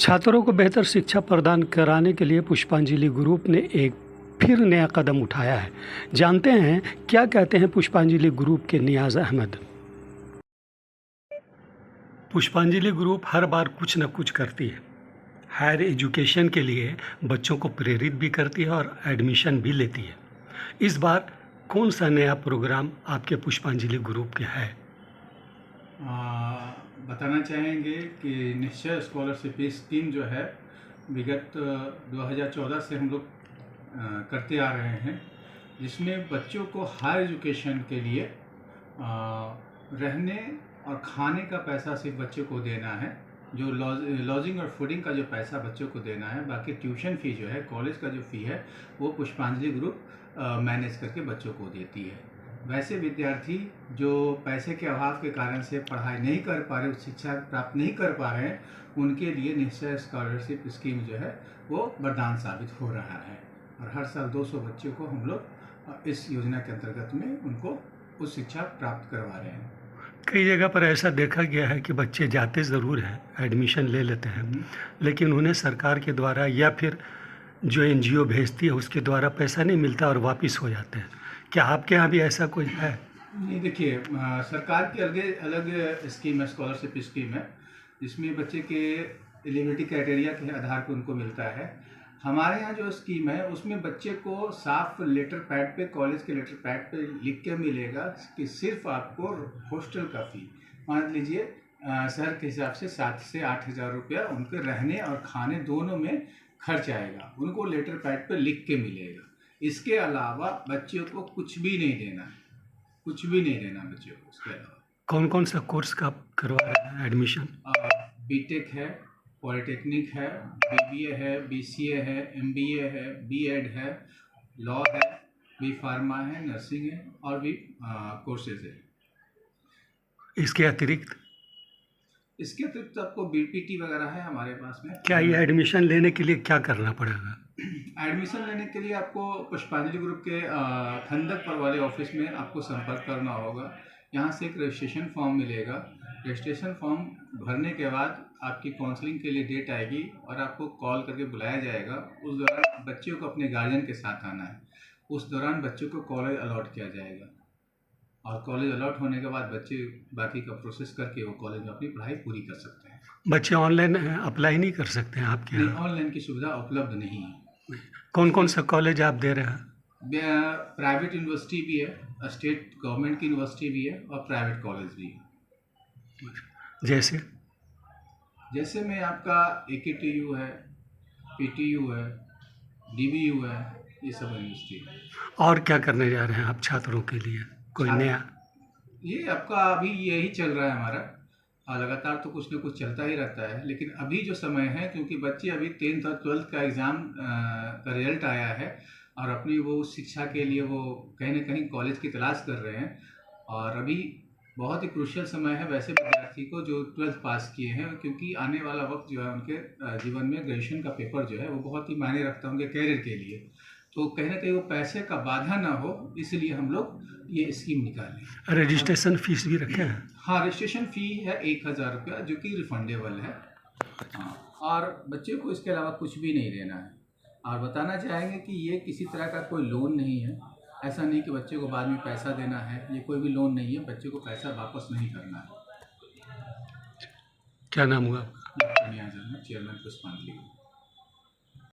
छात्रों को बेहतर शिक्षा प्रदान कराने के लिए पुष्पांजलि ग्रुप ने एक फिर नया कदम उठाया है। जानते हैं क्या कहते हैं पुष्पांजलि ग्रुप के नियाज़ अहमद। पुष्पांजलि ग्रुप हर बार कुछ न कुछ करती है। हायर एजुकेशन के लिए बच्चों को प्रेरित भी करती है और एडमिशन भी लेती है। इस बार कौन सा नया प्रोग्राम आपके पुष्पांजलि ग्रुप के है? बताना चाहेंगे कि निश्चय स्कॉलरशिप स्कीम जो है विगत 2014 से हम लोग करते आ रहे हैं, जिसमें बच्चों को हायर एजुकेशन के लिए रहने और खाने का पैसा सिर्फ बच्चों को देना है। जो लॉजिंग और फूडिंग का जो पैसा बच्चों को देना है, बाकी ट्यूशन फ़ी जो है, कॉलेज का जो फ़ी है, वो पुष्पांजलि ग्रुप मैनेज करके बच्चों को देती है। वैसे विद्यार्थी जो पैसे के अभाव के कारण से पढ़ाई नहीं कर पा रहे, शिक्षा प्राप्त नहीं कर पा रहे हैं, उनके लिए निश्चय स्कॉलरशिप स्कीम जो है वो वरदान साबित हो रहा है। और हर साल 200 बच्चों को हम लोग इस योजना के अंतर्गत में उनको उच्च शिक्षा प्राप्त करवा रहे हैं। कई जगह पर ऐसा देखा गया है कि बच्चे जाते ज़रूर हैं, एडमिशन ले लेते हैं, लेकिन उन्हें सरकार के द्वारा या फिर जो एनजीओ भेजती है उसके द्वारा पैसा नहीं मिलता और वापस हो जाते हैं। क्या आपके यहाँ भी ऐसा कुछ है? नहीं, देखिए, सरकार की अलग अलग स्कीम है, स्कॉलरशिप स्कीम है, जिसमें बच्चे के एलिजिबिलिटी क्राइटेरिया के आधार पर उनको मिलता है। हमारे यहाँ जो स्कीम है उसमें बच्चे को साफ लेटर पैड पे, कॉलेज के लेटर पैड पे लिख के मिलेगा कि सिर्फ आपको हॉस्टल का फ़ी, मान लीजिए शहर के हिसाब से 7 से 8 हज़ार रुपया उनके रहने और खाने दोनों में खर्च आएगा, उनको लेटर पैड पे लिख के मिलेगा। इसके अलावा बच्चों को कुछ भी नहीं देना है, कुछ भी नहीं देना बच्चों को। इसके अलावा कौन कौन सा कोर्स का करवा रहे हैं एडमिशन? बीटेक है, पॉलिटेक्निक है, बीबीए है, बीसीए है, एमबीए है, बीएड है, लॉ है, बी फार्मा है, नर्सिंग है और भी कोर्सेज है। इसके अतिरिक्त आपको बीपीटी वगैरह है हमारे पास में। क्या ये एडमिशन लेने के लिए क्या करना पड़ेगा? एडमिशन लेने के लिए आपको पुष्पांजलि ग्रुप के खंदकपुर वाले ऑफिस में आपको संपर्क करना होगा। यहाँ से एक रजिस्ट्रेशन फॉर्म मिलेगा। रजिस्ट्रेशन फॉर्म भरने के बाद आपकी काउंसलिंग के लिए डेट आएगी और आपको कॉल करके बुलाया जाएगा। उस दौरान बच्चों को अपने गार्जियन के साथ आना है। उस दौरान बच्चों को कॉलेज अलॉट किया जाएगा और कॉलेज अलॉट होने के बाद बच्चे बाकी का प्रोसेस करके वो कॉलेज में अपनी पढ़ाई पूरी कर सकते हैं। बच्चे ऑनलाइन अप्लाई नहीं कर सकते हैं आपके यहाँ? ऑनलाइन की सुविधा उपलब्ध नहीं है। कौन कौन सा कॉलेज आप दे रहे हैं? प्राइवेट यूनिवर्सिटी भी है, स्टेट गवर्नमेंट की यूनिवर्सिटी भी है और प्राइवेट कॉलेज भी है। जैसे में आपका AKTU है, PTU है, DBU है, ये सब यूनिवर्सिटी है। और क्या करने जा रहे हैं आप छात्रों के लिए? कोई नया? ये आपका अभी यही चल रहा है हमारा, और लगातार तो कुछ न कुछ चलता ही रहता है। लेकिन अभी जो समय है, क्योंकि बच्चे अभी 10th और 12th का एग्ज़ाम का रिजल्ट आया है और अपनी वो शिक्षा के लिए वो कहीं ना कहीं कॉलेज की तलाश कर रहे हैं, और अभी बहुत ही क्रूशियल समय है वैसे विद्यार्थी को जो 12th पास किए हैं, क्योंकि आने वाला वक्त जो है उनके जीवन में ग्रेजुएशन का पेपर जो है वो बहुत ही मायने रखता है उनके कैरियर के लिए। तो कहीं ना कहीं वो पैसे का बाधा ना हो, इसलिए हम लोग ये स्कीम निकालें। रजिस्ट्रेशन फीस भी रखे हैं? हाँ, रजिस्ट्रेशन फ़ी है 1000 रुपया, जो कि रिफंडेबल है। हाँ, और बच्चे को इसके अलावा कुछ भी नहीं देना है। और बताना चाहेंगे कि ये किसी तरह का कोई लोन नहीं है। ऐसा नहीं कि बच्चे को बाद में पैसा देना है, ये कोई भी लोन नहीं है। बच्चे को पैसा वापस नहीं करना है। क्या नाम हुआ? चेयरमैन पुष्पांजलि।